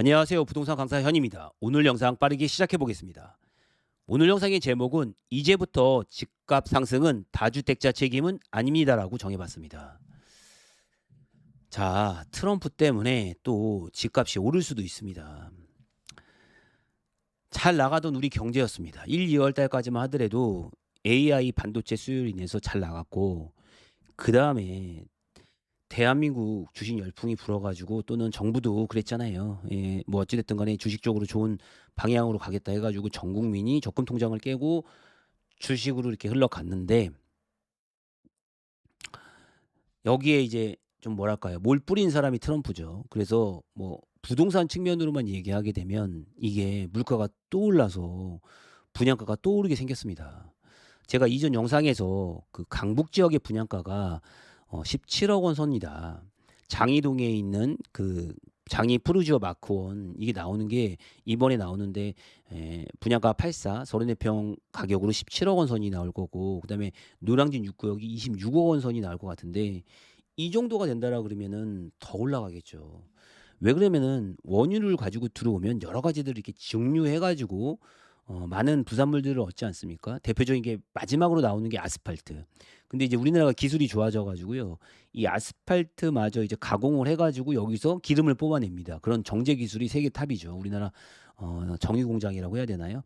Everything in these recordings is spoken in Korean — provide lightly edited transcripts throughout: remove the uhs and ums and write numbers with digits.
안녕하세요. 부동산 강사 현입니다. 오늘 영상 빠르게 시작해 보겠습니다. 오늘 영상의 제목은 이제부터 집값 상승은 다주택자 책임은 아닙니다라고 정해봤습니다. 자, 트럼프 때문에 또 집값이 오를 수도 있습니다. 잘 나가던 우리 경제였습니다. 1, 2월 달까지만 하더라도 AI 반도체 수요로 인해서 잘 나갔고, 그 다음에 대한민국 주식 열풍이 불어가지고 또는 정부도 그랬잖아요. 예, 뭐 어찌됐든 간에 주식 쪽으로 좋은 방향으로 가겠다 해가지고 전 국민이 적금 통장을 깨고 주식으로 이렇게 흘러갔는데 여기에 이제 좀 뭐랄까요. 뭘 뿌린 사람이 트럼프죠. 그래서 뭐 부동산 측면으로만 얘기하게 되면 이게 물가가 또 올라서 분양가가 또 오르게 생겼습니다. 제가 이전 영상에서 그 강북 지역의 분양가가 17억 원 선이다. 장이동에 있는 그 장이 푸르지오 마크원 이게 나오는 게 이번에 나오는데 분양가 84 34평 가격으로 17억 원 선이 나올 거고 그다음에 노량진 6구역이 26억 원 선이 나올 것 같은데 이 정도가 된다라 그러면은 더 올라가겠죠. 왜 그러면은 원유를 가지고 들어오면 여러 가지들 이렇게 증류해 가지고 많은 부산물들을 얻지 않습니까? 대표적인 게 마지막으로 나오는 게 아스팔트. 근데 이제 우리나라가 기술이 좋아져 가지고요. 이 아스팔트마저 이제 가공을 해 가지고 여기서 기름을 뽑아냅니다. 그런 정제 기술이 세계 탑이죠. 우리나라 정유 공장이라고 해야 되나요?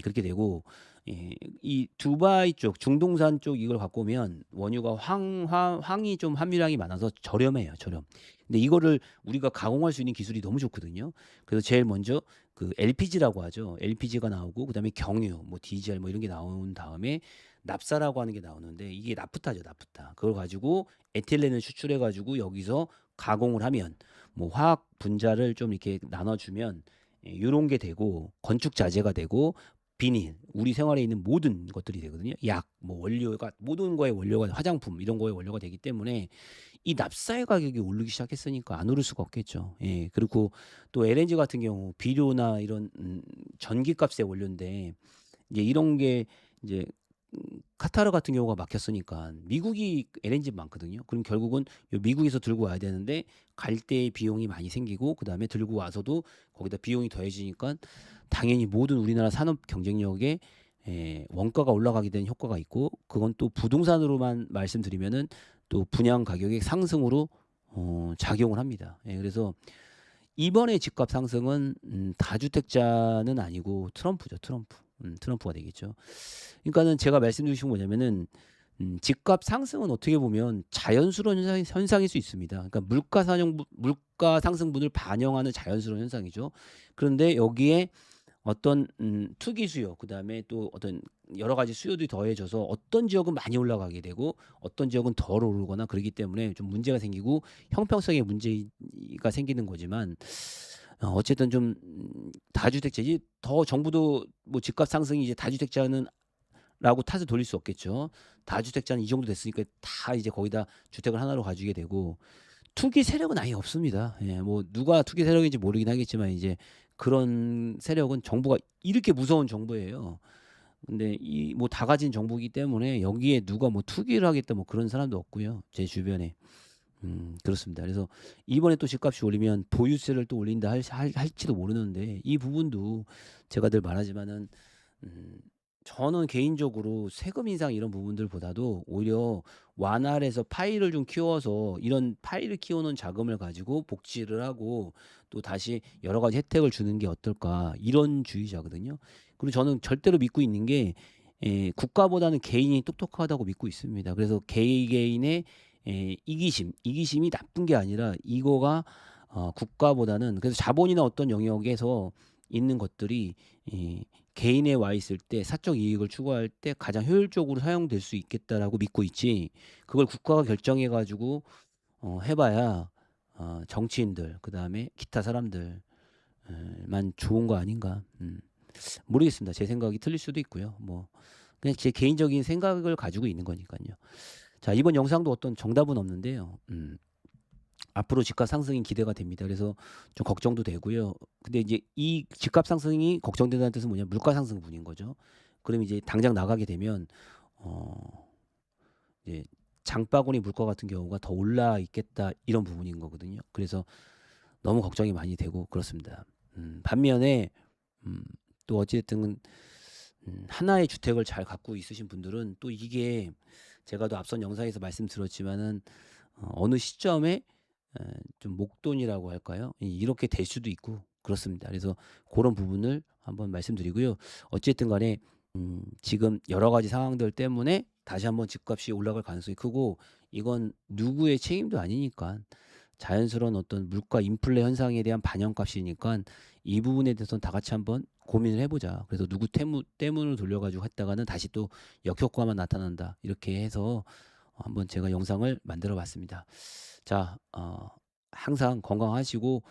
그렇게 되고 이 두바이 쪽, 중동산 쪽 이걸 갖고 오면 원유가 황이 좀 함유량이 많아서 저렴해요, 저렴. 근데 이거를 우리가 가공할 수 있는 기술이 너무 좋거든요. 그래서 제일 먼저 그 LPG라고 하죠. LPG가 나오고 그다음에 경유, 뭐 디젤 뭐 이런 게 나온 다음에 납사라고 하는 게 나오는데 이게 나프타죠, 나프타. 그걸 가지고 에틸렌을 추출해 가지고 여기서 가공을 하면 뭐 화학 분자를 좀 이렇게 나눠 주면 요런 게 되고 건축 자재가 되고 비닐, 우리 생활에 있는 모든 것들이 되거든요. 약, 뭐 원료가 모든 거의 원료가 화장품 이런 거의 원료가 되기 때문에 이 납사의 가격이 오르기 시작했으니까 안 오를 수가 없겠죠. 예. 그리고 또 LNG 같은 경우 비료나 이런 전기값의 원료인데 이제 이런 게 이제 카타르 같은 경우가 막혔으니까 미국이 LNG 많거든요. 그럼 결국은 요 미국에서 들고 와야 되는데 갈 때 비용이 많이 생기고 그다음에 들고 와서도 거기다 비용이 더해지니까 당연히 모든 우리나라 산업 경쟁력에 원가가 올라가게 되는 효과가 있고 그건 또 부동산으로만 말씀드리면은 또 분양 가격의 상승으로 작용을 합니다. 예, 그래서 이번에 집값 상승은 다주택자는 아니고 트럼프죠, 트럼프. 트럼프가 되겠죠. 그러니까는 제가 말씀드리고 싶은 건 뭐냐면은 집값 상승은 어떻게 보면 자연스러운 현상일 수 있습니다. 그러니까 물가 상승분을 반영하는 자연스러운 현상이죠. 그런데 여기에 어떤 투기 수요 그다음에 또 어떤 여러 가지 수요들이 더해져서 어떤 지역은 많이 올라가게 되고 어떤 지역은 덜 오르거나 그러기 때문에 좀 문제가 생기고 형평성의 문제가 생기는 거지만 어쨌든 좀 다주택자 이제 더 정부도 뭐 집값 상승이 이제 다주택자는 라고 탓을 돌릴 수 없겠죠. 다주택자는 이 정도 됐으니까 다 이제 거기다 주택을 하나로 가지게 되고 투기 세력은 아예 없습니다. 예 뭐 누가 투기 세력인지 모르긴 하겠지만 이제 그런 세력은 정부가 이렇게 무서운 정부예요. 근데 이 뭐 다 가진 정부이기 때문에 여기에 누가 뭐 투기를 하겠다 뭐 그런 사람도 없고요, 제 주변에. 그렇습니다. 그래서 이번에 또 집값이 오르면 보유세를 또 올린다 할지도 모르는데 이 부분도 제가 늘 말하지만은 음 저는 개인적으로 세금 인상 이런 부분들보다도 오히려 완화를 해서 파이를 좀 키워서 이런 파이를 키우는 자금을 가지고 복지를 하고 또 다시 여러 가지 혜택을 주는 게 어떨까 이런 주의자거든요. 그리고 저는 절대로 믿고 있는 게 국가보다는 개인이 똑똑하다고 믿고 있습니다. 그래서 개인의 이기심이 나쁜 게 아니라 이거가 국가보다는 그래서 자본이나 어떤 영역에서 있는 것들이 이 개인에 와 있을 때 사적 이익을 추구할 때 가장 효율적으로 사용될 수 있겠다라고 믿고 있지 그걸 국가가 결정해 가지고 해 봐야 정치인들 그다음에 기타 사람들 만 좋은 거 아닌가. 모르겠습니다. 제 생각이 틀릴 수도 있고요. 뭐 그냥 제 개인적인 생각을 가지고 있는 거니깐요. 자 이번 영상도 어떤 정답은 없는데요. 앞으로 집값 상승이 기대가 됩니다. 그래서 좀 걱정도 되고요. 근데 이제 이 집값 상승이 걱정된다는 뜻은 뭐냐면 물가 상승분인 거죠. 그럼 이제 당장 나가게 되면 어 이제 장바구니 물가 같은 경우가 더 올라 있겠다 이런 부분인 거거든요. 그래서 너무 걱정이 많이 되고 그렇습니다. 반면에 음 또 어찌 됐든 하나의 주택을 잘 갖고 있으신 분들은 또 이게 제가 또 앞선 영상에서 말씀드렸지만은 어느 시점에 좀 목돈이라고 할까요? 이렇게 될 수도 있고 그렇습니다. 그래서 그런 부분을 한번 말씀드리고요. 어쨌든 간에 지금 여러 가지 상황들 때문에 다시 한번 집값이 올라갈 가능성이 크고 이건 누구의 책임도 아니니까 자연스러운 어떤 물가 인플레 현상에 대한 반영값이니까 이 부분에 대해서는 다 같이 한번 고민을 해 보자. 그래서 누구 때문을 돌려 가지고 했다가는 다시 또 역효과만 나타난다. 이렇게 해서 한번 제가 영상을 만들어 봤습니다. 자, 항상 건강하시고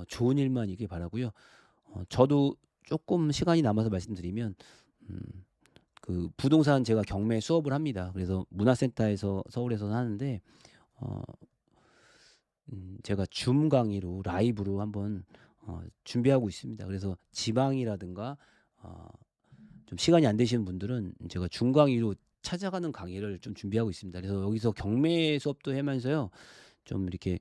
좋은 일만 있길 바라고요. 저도 조금 시간이 남아서 말씀드리면 음 그 부동산 제가 경매 수업을 합니다. 그래서 문화센터에서 서울에서는 하는데 어 제가 줌 강의로 라이브로 한번 준비하고 있습니다. 그래서 지방이라든가 어 좀 시간이 안 되시는 분들은 제가 줌 강의로 찾아가는 강의를 좀 준비하고 있습니다. 그래서 여기서 경매 수업도 하면서요. 좀 이렇게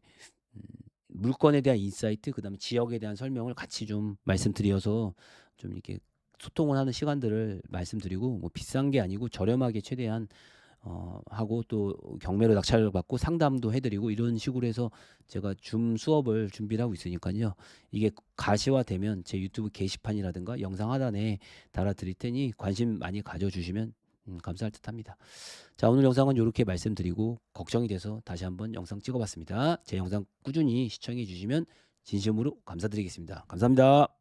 음 물건에 대한 인사이트 그다음에 지역에 대한 설명을 같이 좀 말씀드려서 좀 이렇게 소통을 하는 시간들을 말씀드리고 뭐 비싼 게 아니고 저렴하게 최대한 하고 또 경매로 낙찰을 받고 상담도 해 드리고 이런 식으로 해서 제가 줌 수업을 준비를 하고 있으니깐요. 이게 가시화되면 제 유튜브 게시판이라든가 영상 하단에 달아 드릴 테니 관심 많이 가져 주시면 감사할 듯합니다. 자, 오늘 영상은 요렇게 말씀드리고 걱정이 돼서 다시 한번 영상 찍어 봤습니다. 제 영상 꾸준히 시청해 주시면 진심으로 감사드리겠습니다. 감사합니다.